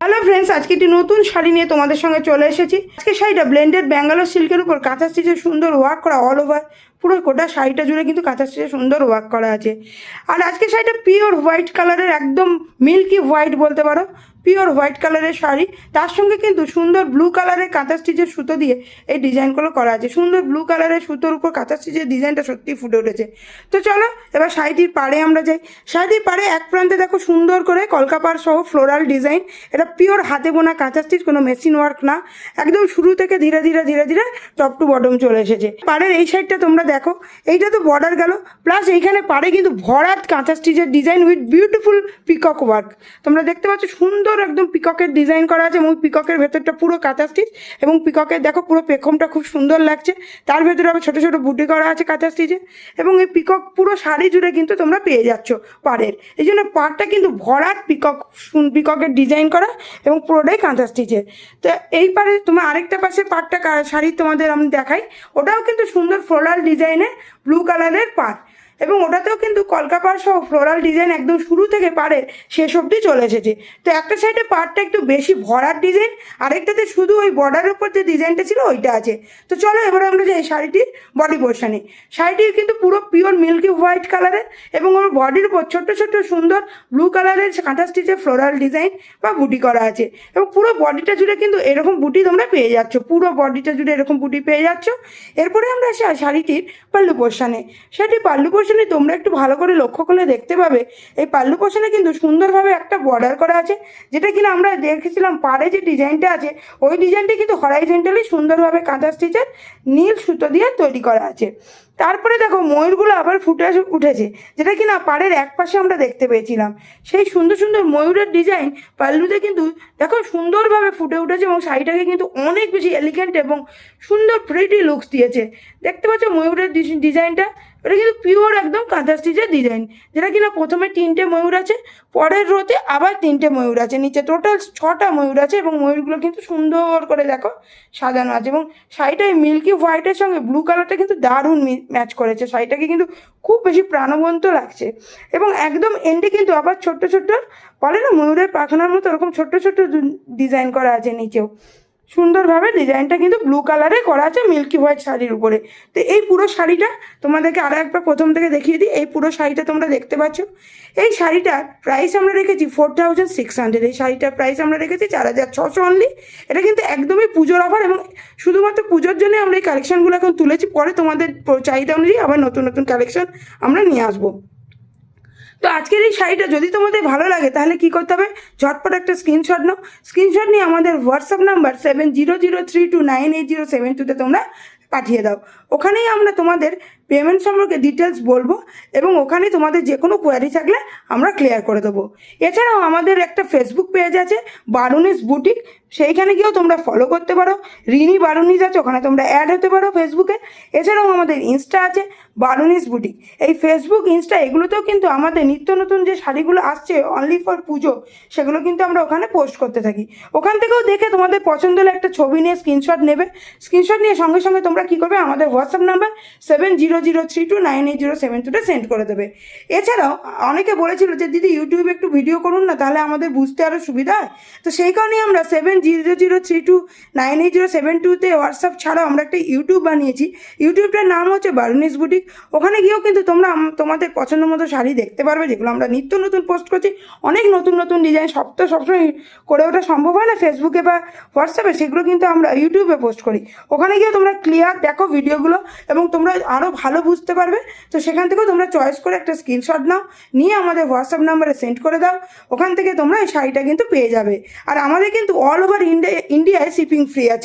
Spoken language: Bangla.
হ্যালো ফ্রেন্ডস, আজকে একটি নতুন শাড়ি নিয়ে তোমাদের সঙ্গে চলে এসেছি। আজকে শাড়িটা ব্লেন্ডেড ব্যাঙ্গালোর সিল্কের উপর কাঁথা স্টিচের সুন্দর ওয়ার্ক করা, অল ওভার পুরো গোটা শাড়িটা জুড়ে কিন্তু কাঁথা স্টিচের সুন্দর ওয়ার্ক করা আছে। আর আজকে শাড়িটা পিওর হোয়াইট কালারের, একদম মিল্কি হোয়াইট বলতে পারো, পিওর হোয়াইট কালারের শাড়ি। তার সঙ্গে কিন্তু সুন্দর ব্লু কালারের কাঁথা স্টিচের সুতো দিয়ে এই ডিজাইনগুলো করা আছে। সুন্দর ব্লু কালারের সুতোর উপর কাঁথা স্টিচের ডিজাইনটা সত্যি ফুটে উঠেছে। তো চলো এবার শাড়িটির পাড়ে আমরা যাই। শাড়িটির পাড়ে এক প্রান্তে দেখো সুন্দর করে কলকাপাড় সহ ফ্লোরাল ডিজাইন। এটা পিওর হাতে বোনা কাঁথা স্টিচ, কোনো মেশিন ওয়ার্ক না, একদম শুরু থেকে ধীরে ধীরে ধীরে ধীরে টপ টু বটম চলে এসেছে। পাড়ের এই সাইডটা তোমরা দেখো, এইটা তো বর্ডার গেল, প্লাস এইখানে পাড়ে কিন্তু ভরাট কাঁথা স্টিচের design with beautiful peacock work. তোমরা দেখতে পাচ্ছ সুন্দর একদম পিককের ডিজাইন করা আছে, এবং পিককের ভেতরটা পুরো কাঁথা স্টিচ, এবং পিককের দেখো পুরো পেখমটা খুব সুন্দর লাগছে। তার ভেতরে আবার ছোটো ছোটো বুটি করা আছে কাঁথা স্টিচে, এবং এই পিকক পুরো শাড়ি জুড়ে কিন্তু তোমরা পেয়ে যাচ্ছ পাড়ের। এই জন্য পাড়টা কিন্তু ভরাট পিককের ডিজাইন করা এবং পুরোটাই কাঁথা স্টিচের। তো এই পাড়ে তোমার আরেকটা পাশে পাড়টা শাড়ি তোমাদের আমি দেখাই, ওটাও কিন্তু সুন্দর ফ্লোরাল ডিজাইনের ব্লু কালারের পাড়, এবং ওটাতেও কিন্তু কলকাপাড় সহ ফ্লোরাল ডিজাইন একদম শুরু থেকে পাড়ের শেষ অবধি চলে এসেছে। তো একটা সাইডে পাড়টা একটু বেশি ভরাট ডিজাইন, আরেকটাতে শুধু ওই বর্ডারের উপর যে ডিজাইনটা ছিল ওইটা আছে। তো চলো এবারে আমরা যাই শাড়িটির বডি পোর্শনে। শাড়িটির কিন্তু পুরো পিওর মিল্কি হোয়াইট কালারের, এবং ওর বডির উপর ছোট্ট ছোট্ট সুন্দর ব্লু কালারের কাঁথা স্টিচের ফ্লোরাল ডিজাইন বা বুটি করা আছে, এবং পুরো বডিটা জুড়ে কিন্তু এরকম বুটি তোমরা পেয়ে যাচ্ছ, পুরো বডিটা জুড়ে এরকম বুটি পেয়ে যাচ্ছ। এরপরে আমরা আসি শাড়িটির পাল্লু পোর্শনে। শাড়িটির পাল্লু পোর্শনে তোমরা একটু ভালো করে লক্ষ্য করলে দেখতে পাবে এই পাল্লু পোর্শনে কিন্তু সুন্দরভাবে একটা বর্ডার করা আছে, যেটা কিনা আমরা দেখেছিলাম পাড়ে যে ডিজাইনটা আছে ওই ডিজাইনটা কিন্তু হরাইজেন্টালি সুন্দরভাবে কাঁথা স্টিচের নীল সুতো দিয়ে তৈরি করা আছে। তারপরে দেখো ময়ূরগুলো আবার ফুটে উঠেছে, যেটা কিনা পাড়ের এক পাশে আমরা দেখতে পেয়েছিলাম। সেই সুন্দর সুন্দর ময়ূরের ডিজাইন পাল্লুতে কিন্তু দেখো সুন্দরভাবে ফুটে উঠেছে, এবং শাড়িটাকে কিন্তু অনেক বেশি এলিগেন্ট এবং সুন্দর প্রিটি লুকস দিয়েছে। দেখতে পাচ্ছ ময়ূরের ডিজাইনটা, এটা কিন্তু পিওর একদম কাঁথা স্টিচের ডিজাইন, যেটা কিনা প্রথমে 3টে ময়ূর আছে, পরের রোতে আবার 3টে ময়ূর আছে, নিচে টোটাল 6টা ময়ূর আছে, এবং ময়ূরগুলো কিন্তু সুন্দর করে দেখো সাজানো আছে। এবং শাড়িটা এই মিল্কি হোয়াইটের সঙ্গে ব্লু কালারটা কিন্তু দারুণ ম্যাচ করেছে, শাড়িটাকে কিন্তু খুব বেশি প্রাণবন্ত লাগছে। এবং একদম এন্ডে কিন্তু আবার ছোট্ট ছোট্ট বলে না ময়ূরের পাখনার মতো ওরকম ছোট্ট ছোট্ট ডিজাইন করা আছে নিচেও, সুন্দরভাবে ডিজাইনটা কিন্তু ব্লু কালারে করা আছে মিল্কি হোয়াইট শাড়ির উপরে। তো এই পুরো শাড়িটা তোমাদেরকে আরও একবার প্রথম থেকে দেখিয়ে দিই। এই পুরো শাড়িটা তোমরা দেখতে পাচ্ছ, এই শাড়িটার প্রাইস আমরা রেখেছি 4600। এই শাড়িটার প্রাইস আমরা রেখেছি 4600 অনলি। এটা কিন্তু একদমই পুজোর অফার, এবং শুধুমাত্র পুজোর জন্য আমরা এই কালেকশনগুলো এখন তুলেছি, পরে তোমাদের চাহিদা অনুযায়ী আবার নতুন নতুন কালেকশন আমরা নিয়ে আসবো। তো আজকের এই শাড়িটা যদি তোমাদের ভালো লাগে তাহলে কি করতে হবে, ঝটপট একটা স্ক্রিনশট নাও। স্ক্রিনশট নিয়ে আমাদের হোয়াটসঅ্যাপ নাম্বার 7003298072 তোমরা পাঠিয়ে দাও। ওখানেই আমরা তোমাদের পেমেন্ট সম্পর্কে ডিটেলস বলবো, এবং ওখানে তোমাদের যে কোনো কোয়ারি থাকলে আমরা ক্লিয়ার করে দেবো। এছাড়াও আমাদের একটা ফেসবুক পেজ আছে বারুনিস বুটিক, সেইখানে গিয়েও তোমরা ফলো করতে পারো। রিনি বারুনিস আছে, ওখানে তোমরা অ্যাড হতে পারো ফেসবুকে। এছাড়াও আমাদের ইনস্টা আছে বারুনিস বুটিক। এই ফেসবুক ইনস্টা এগুলোতেও কিন্তু আমাদের নিত্য নতুন যে শাড়িগুলো আসছে অনলি ফর পুজো, সেগুলো কিন্তু আমরা ওখানে পোস্ট করতে থাকি। ওখান থেকেও দেখে তোমাদের পছন্দ হলে একটা ছবি নিয়ে স্ক্রিনশট নেবে। স্ক্রিনশট নিয়ে সঙ্গে সঙ্গে তোমরা কী করবে, আমাদের হোয়াটসঅ্যাপ নাম্বার 7003298072 সেন্ড করে দেবে। এছাড়াও অনেকে বলেছিল যে দিদি ইউটিউবে একটু ভিডিও করুন না, তাহলে আমাদের বুঝতে আরও সুবিধা হয়। তো সেই কারণেই আমরা 7003298072 হোয়াটসঅ্যাপ ছাড়াও আমরা একটা ইউটিউব বানিয়েছি। ইউটিউবটার নাম হচ্ছে বারুনিস বুটিক। ওখানে গিয়েও কিন্তু তোমরা তোমাদের পছন্দ মতো শাড়ি দেখতে পারবে, যেগুলো আমরা নিত্য নতুন পোস্ট করছি। অনেক নতুন নতুন ডিজাইন সবসময় করে ওঠা সম্ভব হয় না ফেসবুকে বা হোয়াটসঅ্যাপে, সেগুলো কিন্তু আমরা ইউটিউবে পোস্ট করি। ওখানে গিয়ে তোমরা ক্লিয়ার দেখো ভিডিওগুলো, এবং তোমরা আরও ভালো বুঝতে পারবে। তো সেখান থেকেও তোমরা চয়েস করে একটা স্ক্রিনশট নাও, নিয়ে আমাদের হোয়াটসঅ্যাপ নাম্বারে সেন্ড করে দাও। ওখান থেকে তোমরা এই শাড়িটা কিন্তু পেয়ে যাবে। আর আমাদের কিন্তু অল ওভার ইন্ডিয়ায় শিপিং ফ্রি আছে।